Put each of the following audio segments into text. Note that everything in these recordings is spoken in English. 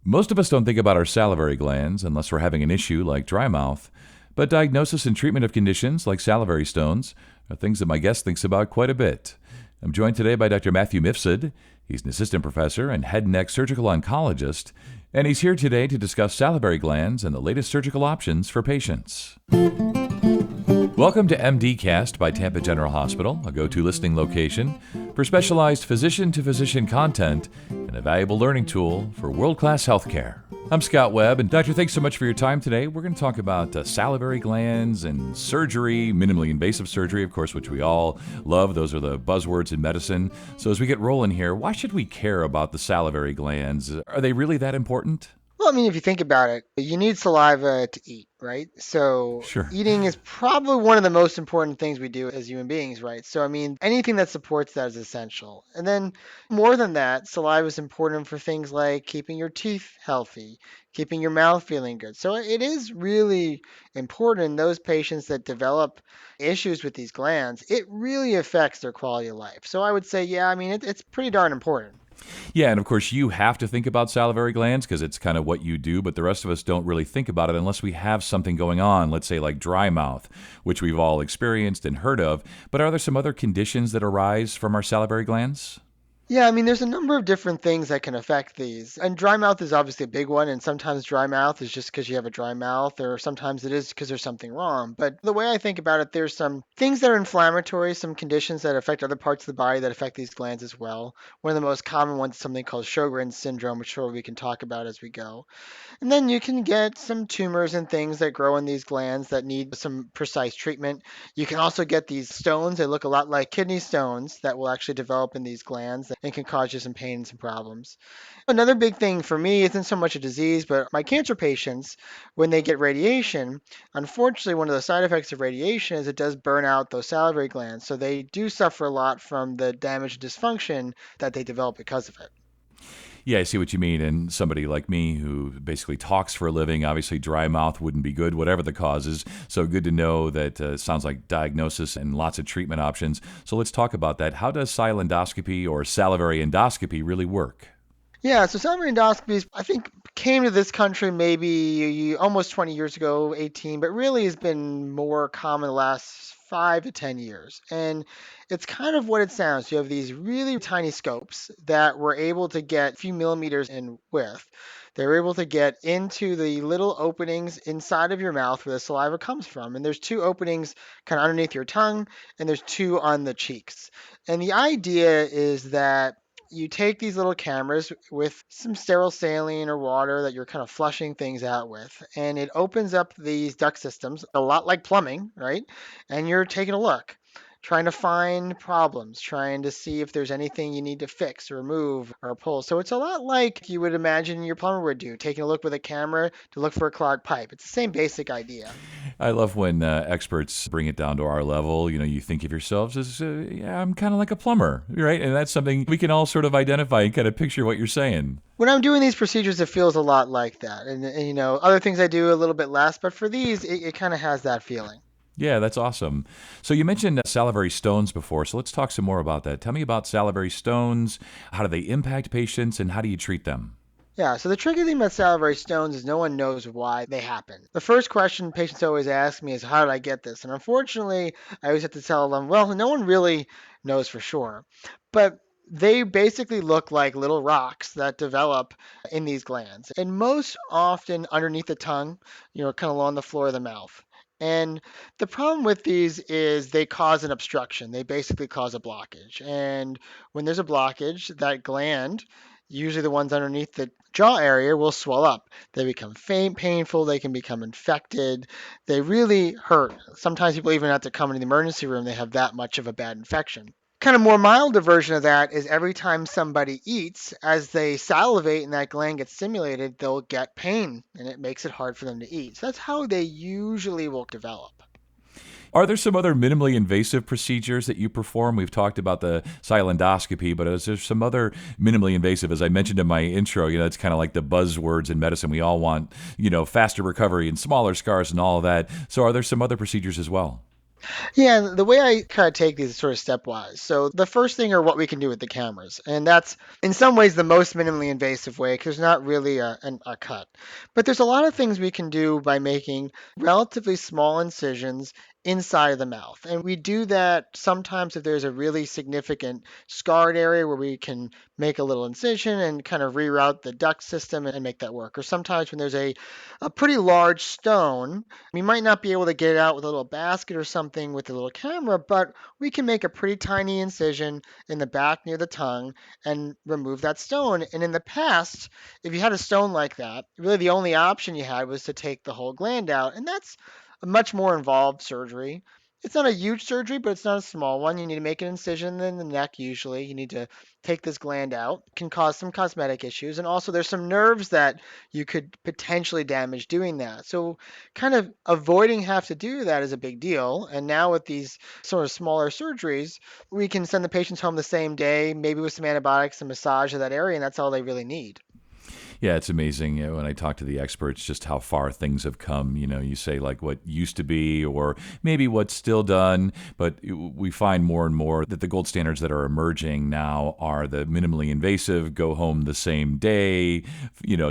Most of us don't think about our salivary glands unless we're having an issue like dry mouth, but diagnosis and treatment of conditions like salivary stones are things that my guest thinks about quite a bit. I'm joined today by Dr. Matthew Mifsud. He's an assistant professor and head and neck surgical oncologist, and he's here today to discuss salivary glands and the latest surgical options for patients. Welcome to MDcast by Tampa General Hospital, a go-to listening location for specialized physician-to-physician content and a valuable learning tool for world-class healthcare. I'm Scott Webb, and Doctor, thanks so much for your time today. We're going to talk about salivary glands and surgery, minimally invasive surgery, of course, which we all love. Those are the buzzwords in medicine. So as we get rolling here, why should we care about the salivary glands? Are they really that important? Well, if you think about it, you need saliva to eat, right? So Sure. eating is probably one of the most important things we do as human beings, right? So, anything that supports that is essential. And then more than that, saliva is important for things like keeping your teeth healthy, keeping your mouth feeling good. So it is really important in those patients that develop issues with these glands. It really affects their quality of life. So I would say, it's pretty darn important. Yeah, and of course you have to think about salivary glands because it's kind of what you do, but the rest of us don't really think about it unless we have something going on, let's say like dry mouth, which we've all experienced and heard of. But are there some other conditions that arise from our salivary glands? Yeah, there's a number of different things that can affect these. And dry mouth is obviously a big one. And sometimes dry mouth is just because you have a dry mouth, or sometimes it is because there's something wrong. But the way I think about it, there's some things that are inflammatory, some conditions that affect other parts of the body that affect these glands as well. One of the most common ones is something called Sjogren's syndrome, which we can talk about as we go. And then you can get some tumors and things that grow in these glands that need some precise treatment. You can also get these stones that look a lot like kidney stones that will actually develop in these glands and can cause you some pain and some problems. Another big thing for me isn't so much a disease, but my cancer patients, when they get radiation, unfortunately, one of the side effects of radiation is it does burn out those salivary glands. So they do suffer a lot from the damage and dysfunction that they develop because of it. Yeah, I see what you mean. And somebody like me who basically talks for a living, obviously dry mouth wouldn't be good, whatever the cause is. So good to know that sounds like diagnosis and lots of treatment options. So let's talk about that. How does sialoendoscopy or salivary endoscopy really work? Yeah, so salivary endoscopies, I think, came to this country maybe almost 20 years ago, 18, but really has been more common the last 5 to 10 years. And it's kind of what it sounds. You have these really tiny scopes that were able to get a few millimeters in width. They're able to get into the little openings inside of your mouth where the saliva comes from. And there's two openings kind of underneath your tongue, and there's two on the cheeks. And the idea is that you take these little cameras with some sterile saline or water that you're kind of flushing things out with, and it opens up these duct systems a lot like plumbing, right? And you're taking a look, trying to find problems, trying to see if there's anything you need to fix or remove or pull. So it's a lot like you would imagine your plumber would do, taking a look with a camera to look for a clogged pipe. It's the same basic idea. I love when experts bring it down to our level. You know, you think of yourselves as, yeah, I'm kind of like a plumber, right? And that's something we can all sort of identify and kind of picture what you're saying. When I'm doing these procedures, it feels a lot like that. And other things I do a little bit less, but for these, it kind of has that feeling. Yeah, that's awesome. So you mentioned salivary stones before, so let's talk some more about that. Tell me about salivary stones. How do they impact patients, and how do you treat them? Yeah, so the tricky thing about salivary stones is no one knows why they happen. The first question patients always ask me is, how did I get this? And unfortunately, I always have to tell them, well, no one really knows for sure. But they basically look like little rocks that develop in these glands, and most often underneath the tongue, kind of along the floor of the mouth. And the problem with these is they cause an obstruction. They basically cause a blockage. And when there's a blockage, that gland, usually the ones underneath the jaw area, will swell up. They become faint, painful, they can become infected. They really hurt. Sometimes people even have to come into the emergency room, they have that much of a bad infection. Kind of more milder version of that is every time somebody eats, as they salivate and that gland gets stimulated, they'll get pain and it makes it hard for them to eat. So that's how they usually will develop. Are there some other minimally invasive procedures that you perform? We've talked about the sialoendoscopy, but is there some other minimally invasive? As I mentioned in my intro, it's kind of like the buzzwords in medicine. We all want, faster recovery and smaller scars and all of that. So are there some other procedures as well? Yeah, and the way I kind of take these is sort of stepwise. So the first thing are what we can do with the cameras, and that's in some ways the most minimally invasive way because there's not really a cut. But there's a lot of things we can do by making relatively small incisions inside of the mouth. And we do that sometimes if there's a really significant scarred area where we can make a little incision and kind of reroute the duct system and make that work. Or sometimes when there's a pretty large stone, we might not be able to get it out with a little basket or something with a little camera, but we can make a pretty tiny incision in the back near the tongue and remove that stone. And in the past, if you had a stone like that, really the only option you had was to take the whole gland out. And that's a much more involved surgery. It's not a huge surgery, but it's not a small one. You need to make an incision in the neck usually. You need to take this gland out. It can cause some cosmetic issues. And also there's some nerves that you could potentially damage doing that. So kind of avoiding have to do that is a big deal. And now with these sort of smaller surgeries, we can send the patients home the same day, maybe with some antibiotics and massage of that area, and that's all they really need. Yeah, it's amazing, when I talk to the experts just how far things have come. You say like what used to be or maybe what's still done, but we find more and more that the gold standards that are emerging now are the minimally invasive, go home the same day,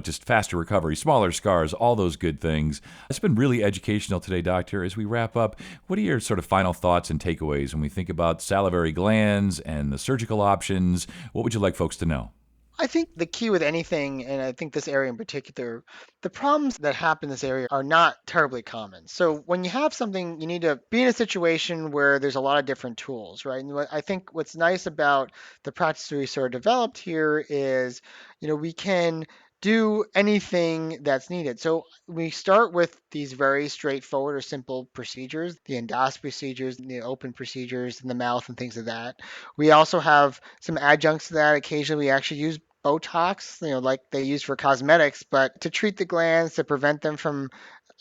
just faster recovery, smaller scars, all those good things. It's been really educational today, Doctor. As we wrap up, what are your sort of final thoughts and takeaways when we think about salivary glands and the surgical options? What would you like folks to know? I think the key with anything, and I think this area in particular, the problems that happen in this area are not terribly common. So when you have something, you need to be in a situation where there's a lot of different tools, right? And I think what's nice about the practice we sort of developed here is, we can do anything that's needed. So we start with these very straightforward or simple procedures, the endoscopy procedures, the open procedures in the mouth and things of that. We also have some adjuncts to that. Occasionally we actually use Botox, like they use for cosmetics, but to treat the glands, to prevent them from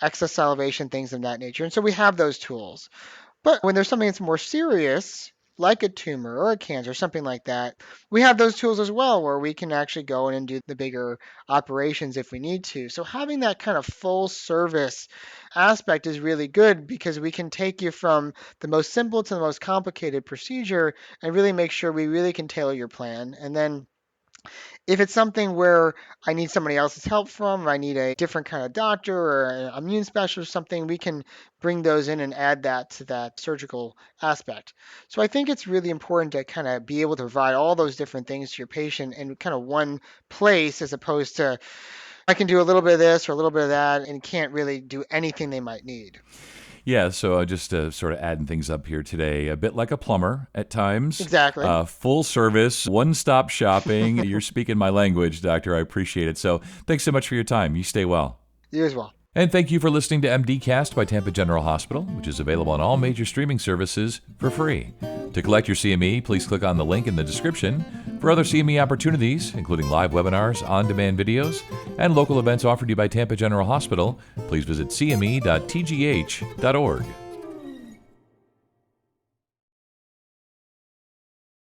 excess salivation, things of that nature. And so we have those tools. But when there's something that's more serious, like a tumor or a cancer, something like that, we have those tools as well where we can actually go in and do the bigger operations if we need to. So having that kind of full service aspect is really good because we can take you from the most simple to the most complicated procedure and really make sure we really can tailor your plan. And then if it's something where I need somebody else's help from, or I need a different kind of doctor or an immune specialist or something, we can bring those in and add that to that surgical aspect. So I think it's really important to kind of be able to provide all those different things to your patient in kind of one place as opposed to I can do a little bit of this or a little bit of that and can't really do anything they might need. Yeah, so just sort of adding things up here today, a bit like a plumber at times. Exactly. Full service, one-stop shopping. You're speaking my language, Doctor. I appreciate it. So thanks so much for your time. You stay well. You as well. And thank you for listening to MDcast by Tampa General Hospital, which is available on all major streaming services for free. To collect your CME, please click on the link in the description. For other CME opportunities, including live webinars, on-demand videos, and local events offered to you by Tampa General Hospital, please visit cme.tgh.org.